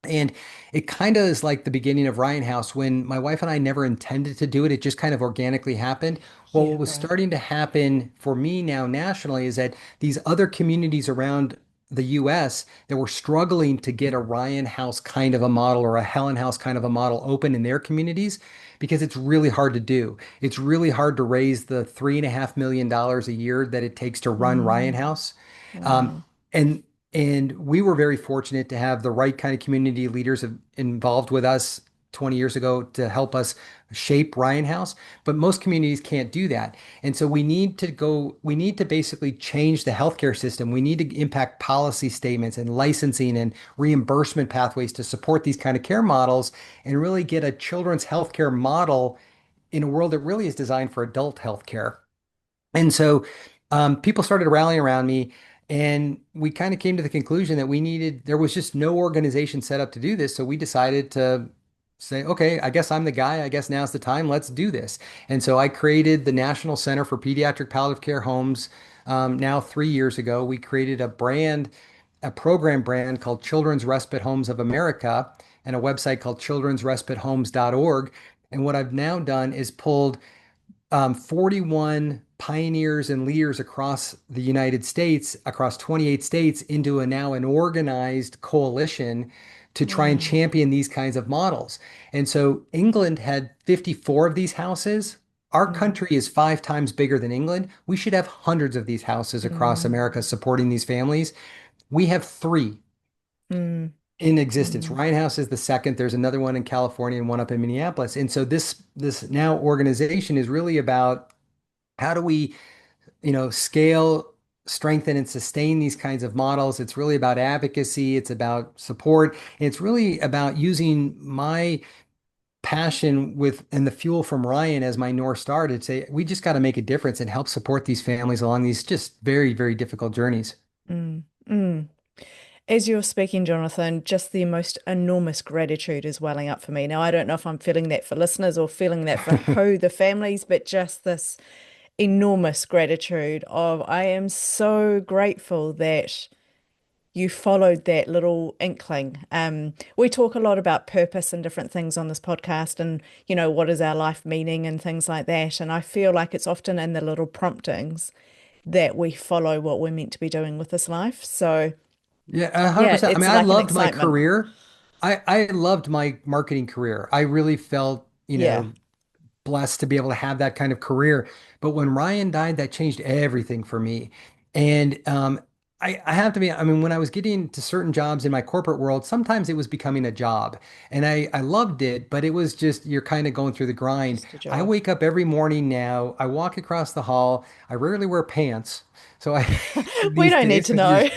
And it kind of is like the beginning of Ryan House when my wife and I never intended to do it. It just kind of organically happened. Well, Yeah, what was right. starting to happen for me now nationally is that these other communities around the US that were struggling to get a Ryan House kind of a model or a Helen House kind of a model open in their communities because it's really hard to do. It's really hard to raise the $3.5 million a year that it takes to run Ryan Mm. House. Um, Wow. and and we were very fortunate to have the right kind of community leaders involved with us 20 years ago to help us shape Ryan House, but most communities can't do that. And so we need to basically change the healthcare system. We need to impact policy statements and licensing and reimbursement pathways to support these kind of care models and really get a children's healthcare model in a world that really is designed for adult healthcare. And so people started rallying around me, and we kind of came to the conclusion that there was just no organization set up to do this. So we decided to say, okay, I guess I'm the guy. I guess now's the time. Let's do this. And so I created the National Center for Pediatric Palliative Care Homes. Now, 3 years ago, we created a program brand called Children's Respite Homes of America, and a website called children'srespitehomes.org. And what I've now done is pulled 41 pioneers and leaders across the United States, across 28 states, into now an organized coalition to try and Wow. champion these kinds of models. And so England had 54 of these houses. Our Mm, country is 5 times bigger than England. We should have hundreds of these houses across mm, America supporting these families. We have three mm, in existence. mm, Ryan House is the second. There's another one in California and one up in Minneapolis. And so this now organization is really about how do we, scale, strengthen, and sustain these kinds of models. It's really about advocacy. It's about support. And it's really about using my passion with and the fuel from Ryan as my North Star to say, we just got to make a difference and help support these families along these just very, very difficult journeys. mm, mm. As you're speaking, Jonathan, just the most enormous gratitude is welling up for me. Now, I don't know if I'm feeling that for listeners or feeling that for who the families, but just this enormous gratitude of I am so grateful that you followed that little inkling. We talk a lot about purpose and different things on this podcast and, what is our life meaning and things like that. And I feel like it's often in the little promptings that we follow what we're meant to be doing with this life. So, Yeah, yeah, 100%. I it's mean, I like an loved my excitement. career. I loved my marketing career. I really felt, Yeah. blessed to be able to have that kind of career. But when Ryan died, that changed everything for me. And I have to be, I mean, when I was getting to certain jobs in my corporate world, sometimes it was becoming a job. And I loved it, but it was just, you're kind of going through the grind. Just a I job. wake up every morning now, I walk across the hall, I rarely wear pants. So I, We these don't need days, to because you're know.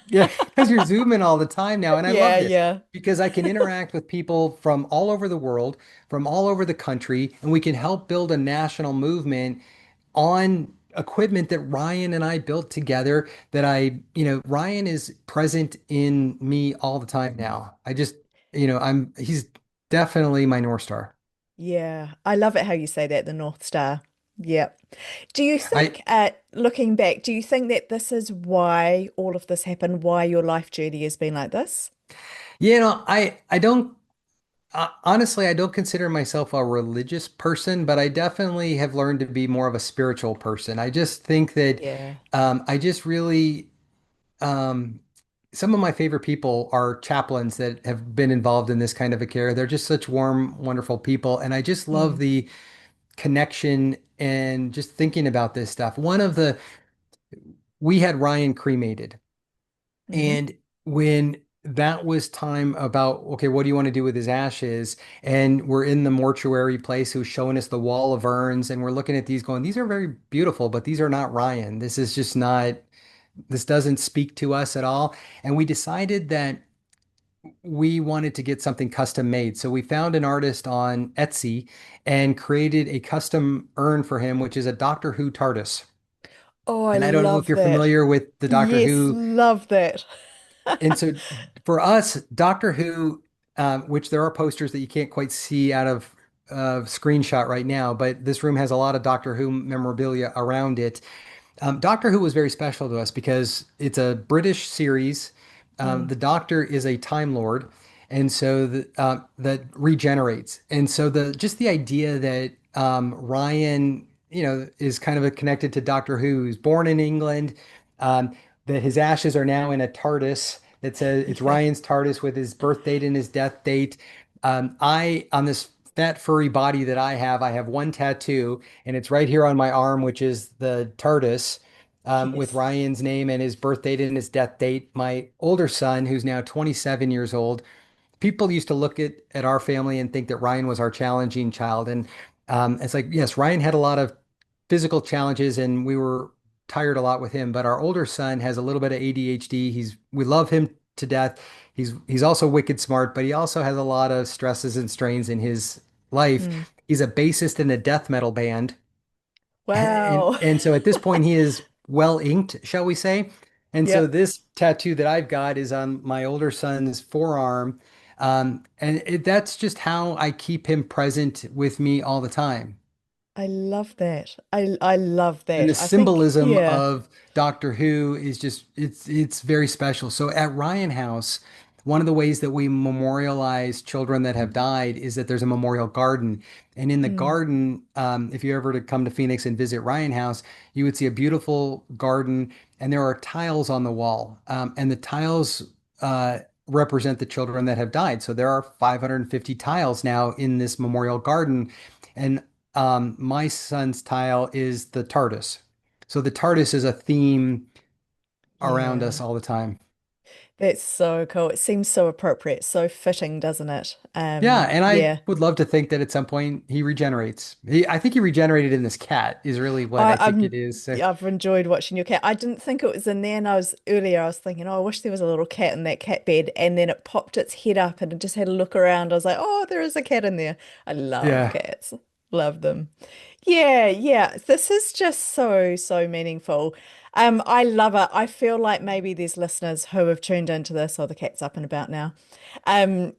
yeah, because you're Zooming all the time now. And I love Yeah, this yeah. because I can interact with people from all over the world, from all over the country, and we can help build a national movement on equipment that Ryan and I built together Ryan is present in me all the time now. He's definitely my North Star. Yeah. I love it how you say that, the North Star. Yeah. Do you I, think, looking back, do you think that this is why all of this happened, why your life journey has been like this? I don't honestly, I don't consider myself a religious person, but I definitely have learned to be more of a spiritual person. I just think that Yeah. I just really, um, some of my favorite people are chaplains that have been involved in this kind of a care. They're just such warm, wonderful people. And I just love Mm, the connection and just thinking about this stuff. We had Ryan cremated. hmm. And when that was time about, okay, what do you want to do with his ashes? And we're in the mortuary place who's showing us the wall of urns, and we're looking at these going, these are very beautiful, but these are not Ryan. This is just not, this doesn't speak to us at all. And we decided that we wanted to get something custom made. So we found an artist on Etsy and created a custom urn for him, which is a Doctor Who TARDIS. Oh, I And I don't know if love you're that. familiar with the Doctor Yes, Who. love that. And so for us, Doctor Who, which there are posters that you can't quite see out of screenshot right now, but this room has a lot of Doctor Who memorabilia around it. Doctor Who was very special to us because it's a British series. Mm, The Doctor is a Time Lord, and so that regenerates. And so the idea that Ryan, is kind of connected to Doctor Who, who's born in England, that his ashes are now in a TARDIS that says it's yeah. Ryan's TARDIS with his birth date and his death date. On this fat furry body that I have one tattoo, and it's right here on my arm, which is the TARDIS with Yes. Ryan's name and his birth date and his death date. My older son, who's now 27 years old, people used to look at our family and think that Ryan was our challenging child. And it's like, yes, Ryan had a lot of physical challenges and we were tired a lot with him. But our older son has a little bit of ADHD. We love him to death. He's also wicked smart, but he also has a lot of stresses and strains in his life. Mm. He's a bassist in a death metal band. And Wow. and so at this point he is well inked, shall we say? And so Yep. this tattoo that I've got is on my older son's forearm. That's just how I keep him present with me all the time. I love that. I love And the that. I think, symbolism yeah. of Doctor Who is just it's very special. So at Ryan House, one of the ways that we memorialize children that have died is that there's a memorial garden. And in the Mm. garden, if you ever to come to Phoenix and visit Ryan House, you would see a beautiful garden, and there are tiles on the wall. And the tiles represent the children that have died. So there are 550 tiles now in this memorial garden. And my son's tile is the TARDIS. So the TARDIS is a theme around us Yeah. all the time. That's so cool. It seems so appropriate, so fitting, doesn't it? Yeah, and I Yeah. would love to think that at some point he regenerates. I think he regenerated in this cat is really what I, I think it I'm is. So, I've enjoyed watching your cat. I didn't think it was in there, and I was thinking, oh, I wish there was a little cat in that cat bed, and then it popped its head up and it just had a look around. I was like, oh, there is a cat in there. I love yeah. cats. Love them. Yeah, yeah. This is just so, so meaningful. I love it. I feel like maybe there's listeners who have tuned into this, or the cat's up and about now. Um,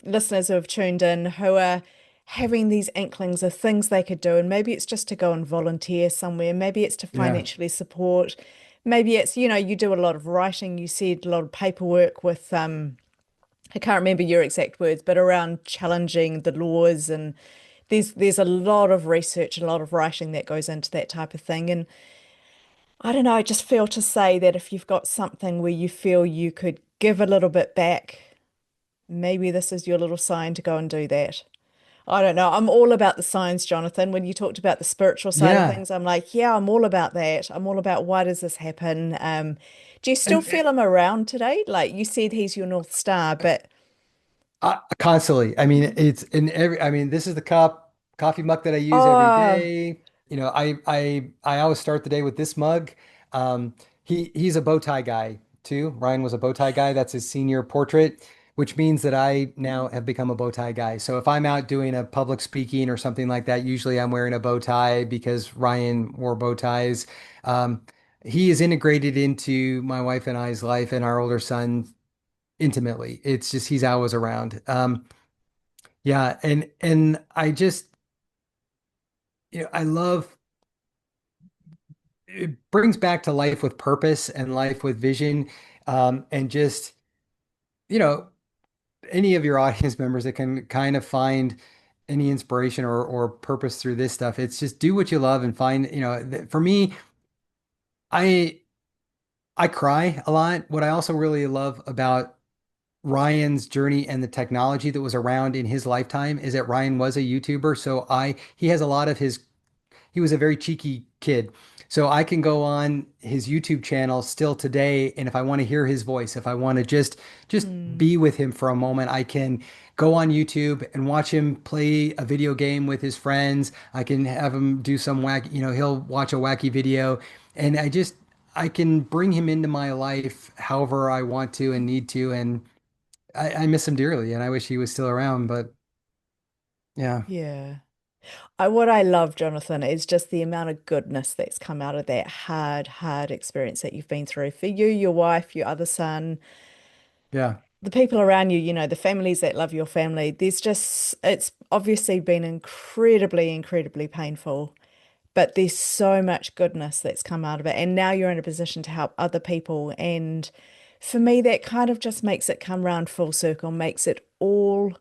Listeners who have tuned in who are having these inklings of things they could do, and maybe it's just to go and volunteer somewhere, maybe it's to Yeah. financially support, maybe it's, you do a lot of writing, you said a lot of paperwork with I can't remember your exact words, but around challenging the laws, and there's a lot of research, a lot of writing that goes into that type of thing. And I don't know, I just feel to say that if you've got something where you feel you could give a little bit back, maybe this is your little sign to go and do that. I don't know. I'm all about the signs, Jonathan. When you talked about the spiritual side of Yeah. things, I'm like, yeah, I'm all about that. I'm all about why does this happen? Do you still And feel him around today? Like you said, he's your North Star, but constantly. I mean, it's in every, I mean, this is the coffee mug that I use every oh, day. I always start the day with this mug. He's a bow tie guy too. Ryan was a bow tie guy. That's his senior portrait, which means that I now have become a bow tie guy. So if I'm out doing a public speaking or something like that, usually I'm wearing a bow tie because Ryan wore bow ties. Um, he is integrated into my wife and I's life and our older son intimately. It's just he's always around. Yeah, and I just I love it brings back to life with purpose and life with vision, and just you know any of your audience members that can kind of find any inspiration or purpose through this stuff. It's just do what you love and find for me, I I cry a lot. What I also really love about Ryan's journey and the technology that was around in his lifetime is that Ryan was a YouTuber. So he has a lot of he was a very cheeky kid. So I can go on his YouTube channel still today, and if I want to hear his voice, if I want to just hmm, be with him for a moment, I can go on YouTube and watch him play a video game with his friends. I can have him do some wacky, he'll watch a wacky video, and I can bring him into my life however I want to and need to, and I miss him dearly, and I wish he was still around, but yeah, yeah. What I love, Jonathan, is just the amount of goodness that's come out of that hard, hard experience that you've been through for you, your wife, your other son, yeah. the people around you, the families that love your family. It's obviously been incredibly, incredibly painful, but there's so much goodness that's come out of it. And now you're in a position to help other people. And for me, that kind of just makes it come round full circle, makes it all,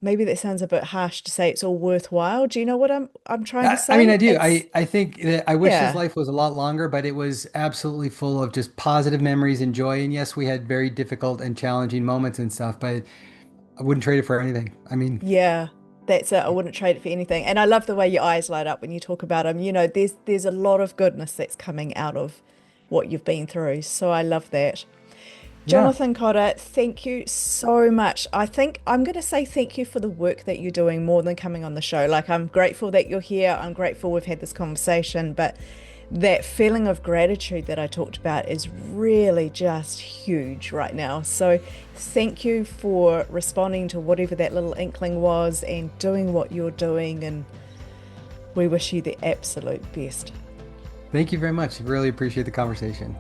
maybe that sounds a bit harsh to say it's all worthwhile. Do you know what I'm trying to I mean, I say? do. I think that I wish his Yeah, life was a lot longer, but it was absolutely full of just positive memories and joy. And yes, we had very difficult and challenging moments and stuff, but I wouldn't trade it for anything. I mean, yeah. That's it. I wouldn't trade it for anything. And I love the way your eyes light up when you talk about him. There's a lot of goodness that's coming out of what you've been through. So I love that. Yeah. Jonathan Cotter, thank you so much. I think I'm going to say thank you for the work that you're doing more than coming on the show. Like, I'm grateful that you're here. I'm grateful we've had this conversation, but that feeling of gratitude that I talked about is really just huge right now. So, thank you for responding to whatever that little inkling was and doing what you're doing. And we wish you the absolute best. Thank you very much. Really appreciate the conversation.